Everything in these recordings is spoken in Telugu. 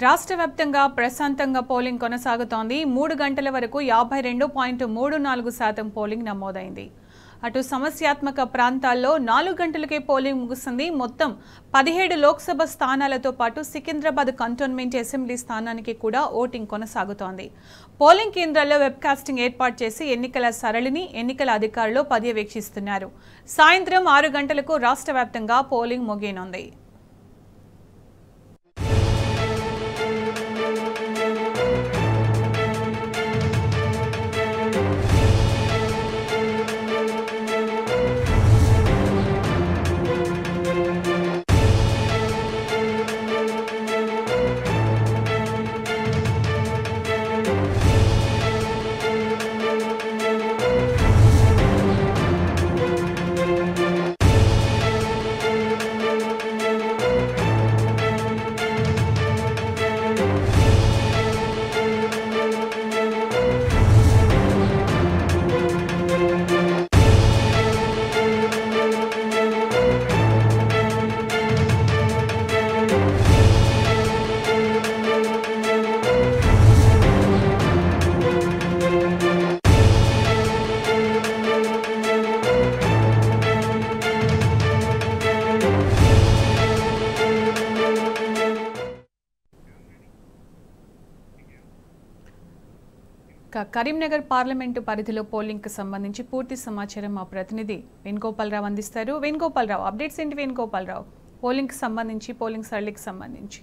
రాష్ట్ర వ్యాప్తంగా ప్రశాంతంగా పోలింగ్ కొనసాగుతోంది. 3 గంటల వరకు 52.34% పోలింగ్ నమోదైంది. అటు సమస్యాత్మక ప్రాంతాల్లో 4 గంటలకే పోలింగ్ ముగిసింది. మొత్తం 17 లోక్సభ స్థానాలతో పాటు సికింద్రాబాద్ కంటోన్మెంట్ అసెంబ్లీ స్థానానికి కూడా ఓటింగ్ కొనసాగుతోంది. పోలింగ్ కేంద్రాల్లో వెబ్కాస్టింగ్ ఏర్పాటు చేసి ఎన్నికల సరళిని ఎన్నికల అధికారులు పర్యవేక్షిస్తున్నారు. సాయంత్రం 6 గంటలకు రాష్ట్ర వ్యాప్తంగా పోలింగ్ ముగియనుంది. కరీంనగర్ పార్లమెంటు పరిధిలో పోలింగ్ కు సంబంధించి పూర్తి సమాచారం మా ప్రతినిధి వేణుగోపాలరావు అందిస్తారు. వేణుగోపాలరావు, అప్డేట్స్ ఏంటి వేణుగోపాలరావు? పోలింగ్ కు సంబంధించి, పోలింగ్ సరళికి సంబంధించి.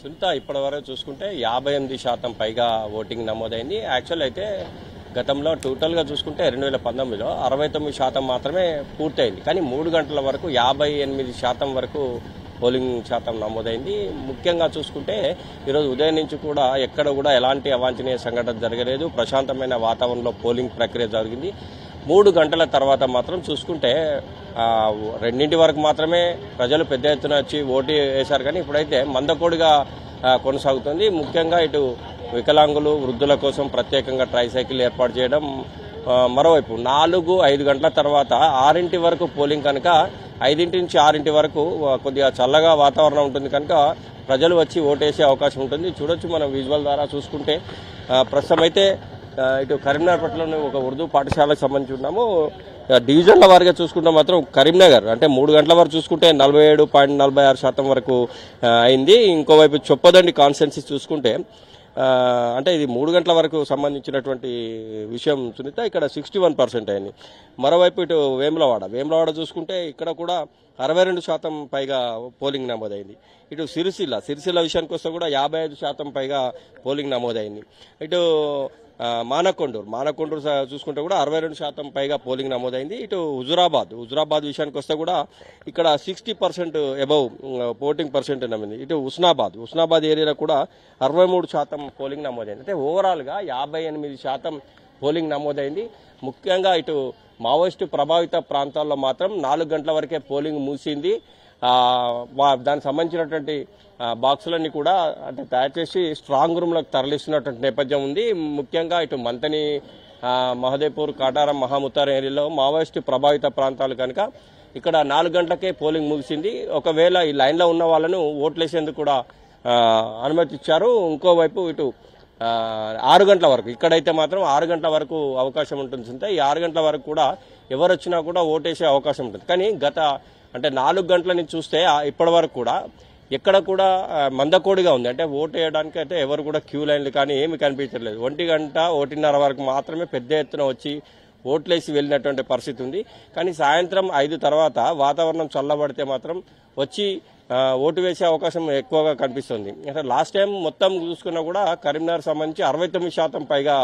సునీత, ఇప్పటివరకు చూసుకుంటే 58% పైగా ఓటింగ్ నమోదైంది. యాక్చువల్ అయితే గతంలో టోటల్గా చూసుకుంటే 2019లో 69% మాత్రమే పూర్తయింది. కానీ 3 గంటల వరకు 58% వరకు పోలింగ్ శాతం నమోదైంది. ముఖ్యంగా చూసుకుంటే ఈరోజు ఉదయం నుంచి కూడా ఎక్కడ కూడా ఎలాంటి అవాంఛనీయ సంఘటన జరగలేదు. ప్రశాంతమైన వాతావరణంలో పోలింగ్ ప్రక్రియ జరిగింది. 3 గంటల తర్వాత మాత్రం చూసుకుంటే 2 వరకు మాత్రమే ప్రజలు పెద్ద ఎత్తున వచ్చి ఓటు వేశారు. కానీ ఇప్పుడైతే మందకోడిగా కొనసాగుతుంది. ముఖ్యంగా ఇటు వికలాంగులు, వృద్ధుల కోసం ప్రత్యేకంగా ట్రైసైకిల్ ఏర్పాటు చేయడం, మరోవైపు 4-5 గంటల తర్వాత 6 వరకు పోలింగ్ కనుక 5 నుంచి 6 వరకు కొద్దిగా చల్లగా వాతావరణం ఉంటుంది కనుక ప్రజలు వచ్చి ఓటేసే అవకాశం ఉంటుంది. చూడొచ్చు మనం విజువల్ ద్వారా చూసుకుంటే. ప్రస్తుతం అయితే ఇటు కరీంనగర్ పట్టణంలోని ఒక ఉర్దూ పాఠశాలకు సంబంధించి ఉన్నాము. డివిజన్ల వారిగా చూసుకుంటే మాత్రం కరీంనగర్ అంటే 3 గంటల వరకు చూసుకుంటే 47.46% వరకు అయింది. ఇంకోవైపు చొప్పదండి కాన్స్టిట్యుయెన్సీ చూసుకుంటే అంటే ఇది 3 గంటల వరకు సంబంధించినటువంటి విషయం సునీత. ఇక్కడ 61% అయింది. మరోవైపు ఇటు వేములవాడ చూసుకుంటే ఇక్కడ కూడా 62% పైగా పోలింగ్ నమోదైంది. ఇటు సిరిసిల్ల విషయానికి వస్తే కూడా 55% పైగా పోలింగ్ నమోదైంది. ఇటు మానకొండూరు చూసుకుంటే కూడా 62% పైగా పోలింగ్ నమోదైంది. ఇటు హుజురాబాద్ విషయానికి వస్తే కూడా ఇక్కడ 60% అబౌవ్ పోటింగ్ పర్సెంట్ నమోదైంది. ఇటు ఉస్నాబాద్ ఏరియాలో కూడా 63% పోలింగ్ నమోదైంది. అంటే ఓవరాల్ గా 58% పోలింగ్ నమోదైంది. ముఖ్యంగా ఇటు మావోయిస్టు ప్రభావిత ప్రాంతాల్లో మాత్రం 4 గంటల వరకే పోలింగ్ ముగిసింది. దానికి సంబంధించినటువంటి బాక్సులన్నీ కూడా అంటే తయారు చేసి స్ట్రాంగ్ రూమ్లకు తరలిస్తున్నటువంటి నేపథ్యం ఉంది. ముఖ్యంగా ఇటు మంతని, మహదేపూర్, కాటారం, మహాముత్తారం ఏరియాలో మావోయిస్టు ప్రభావిత ప్రాంతాలు కనుక ఇక్కడ 4 గంటలకే పోలింగ్ ముగిసింది. ఒకవేళ ఈ లైన్లో ఉన్న వాళ్ళను ఓట్లేసేందుకు కూడా అనుమతి ఇచ్చారు. ఇంకోవైపు ఇటు 6 గంటల వరకు ఇక్కడైతే మాత్రం 6 గంటల వరకు అవకాశం ఉంటుంది. ఈ 6 గంటల వరకు కూడా ఎవరు వచ్చినా కూడా ఓటేసే అవకాశం ఉంటుంది. కానీ గత అంటే 4 గంటల నుంచి చూస్తే ఇప్పటి వరకు కూడా ఎక్కడ కూడా మందకోడిగా ఉంది. అంటే ఓటు వేయడానికి అయితే ఎవరు కూడా క్యూ లైన్లు కానీ ఏమి కనిపించట్లేదు. 1 గంట 1:30 వరకు మాత్రమే పెద్ద ఎత్తున వచ్చి ఓట్లేసి వెళ్ళినటువంటి పరిస్థితి ఉంది. కానీ సాయంత్రం 5 తర్వాత వాతావరణం చల్లబడితే మాత్రం వచ్చి ఓటు వేసే అవకాశం ఎక్కువగా కనిపిస్తుంది. అంటే లాస్ట్ టైం మొత్తం చూసుకున్నా కూడా కరీంనగర్ సంబంధించి 69% పైగా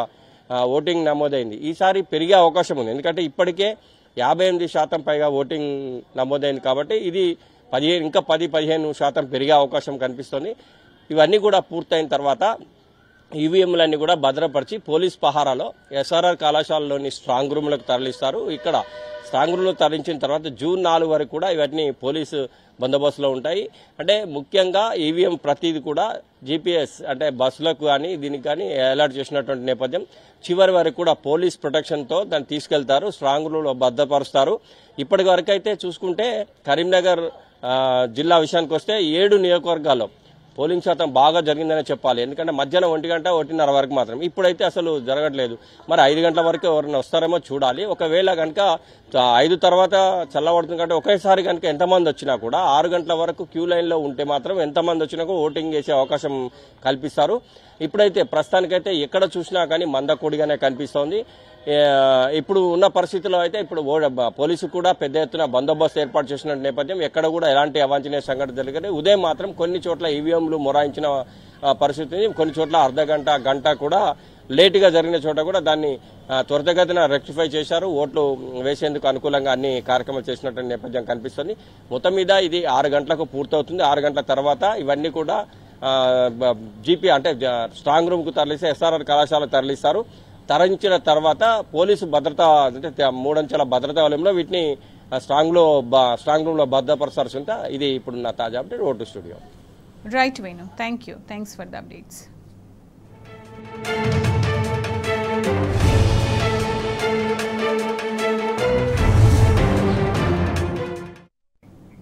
ఓటింగ్ నమోదైంది. ఈసారి పెరిగే అవకాశం ఉంది. ఎందుకంటే ఇప్పటికే 58% పైగా ఓటింగ్ నమోదైంది కాబట్టి ఇది 10-15% పెరిగే అవకాశం కనిపిస్తుంది. ఇవన్నీ కూడా పూర్తయిన తర్వాత ఈవీఎంలన్నీ కూడా భద్రపరిచి పోలీస్ పహారాలో ఎస్ఆర్ఆర్ కళాశాలలోని స్ట్రాంగ్ రూమ్లకు తరలిస్తారు. ఇక్కడ స్ట్రాంగ్ రూమ్లో తరలించిన తర్వాత జూన్ 4 వరకు కూడా ఇవన్నీ పోలీసు బందోబస్తులో ఉంటాయి. అంటే ముఖ్యంగా ఈవీఎం ప్రతిది కూడా జీపీఎస్ అంటే బస్సులకు కానీ దీనికి కానీ అలర్ట్ చేసినటువంటి నేపథ్యం. చివరి వరకు కూడా పోలీస్ ప్రొటెక్షన్తో దాన్ని తీసుకెళ్తారు, స్ట్రాంగ్ రూమ్లో భద్రపరుస్తారు. ఇప్పటి వరకు అయితే చూసుకుంటే కరీంనగర్ జిల్లా విషయానికి వస్తే 7 నియోజకవర్గాల్లో పోలింగ్ శాతం బాగా జరిగిందనే చెప్పాలి. ఎందుకంటే మధ్యాహ్నం 1 గంట 1:30 వరకు మాత్రం, ఇప్పుడైతే అసలు జరగట్లేదు. మరి 5 గంటల వరకు ఎవరైనా వస్తారేమో చూడాలి. ఒకవేళ కనుక 5 తర్వాత చల్లబడుతుంది కంటే ఒకేసారి కనుక ఎంతమంది వచ్చినా కూడా 6 గంటల వరకు క్యూ లైన్లో ఉంటే మాత్రం ఎంతమంది వచ్చినా కూడా ఓటింగ్ చేసే అవకాశం కల్పిస్తారు. ఇప్పుడైతే ప్రస్తుతానికైతే ఎక్కడ చూసినా కానీ మందకొడిగానే కనిపిస్తోంది. ఇప్పుడు ఉన్న పరిస్థితుల్లో అయితే ఇప్పుడు పోలీసు కూడా పెద్ద ఎత్తున బందోబస్తు ఏర్పాటు చేసిన నేపథ్యం ఎక్కడ కూడా ఎలాంటి అవాంఛనీయ సంఘటన జరిగింది. ఉదయం మాత్రం కొన్ని చోట్ల ఈవీఎంలు మొరాయించిన పరిస్థితి, కొన్ని చోట్ల అర్ధగంట గంట కూడా లేటుగా జరిగిన చోట కూడా దాన్ని త్వరితగతిన రెక్టిఫై చేశారు. ఓట్లు వేసేందుకు అనుకూలంగా అన్ని కార్యక్రమాలు చేసినట్టు నేపథ్యం కనిపిస్తుంది. మొత్తం మీద ఇది 6 గంటలకు పూర్తవుతుంది. 6 గంటల తర్వాత ఇవన్నీ కూడా జీపీ అంటే స్ట్రాంగ్ రూమ్ కు తరలిస్తే ఎస్ఆర్ఆర్ కళాశాల తరలిస్తారు. తరలించిన తర్వాత పోలీసు భద్రత అంటే 3 అంచెల భద్రతా వలయంలో వీటిని స్ట్రాంగ్ రూమ్ లో భద్రపరచాల్సి ఉంటే ఇది ఇప్పుడు నా తాజా update. Vote studio. Right Venu, thank you, thanks for the updates.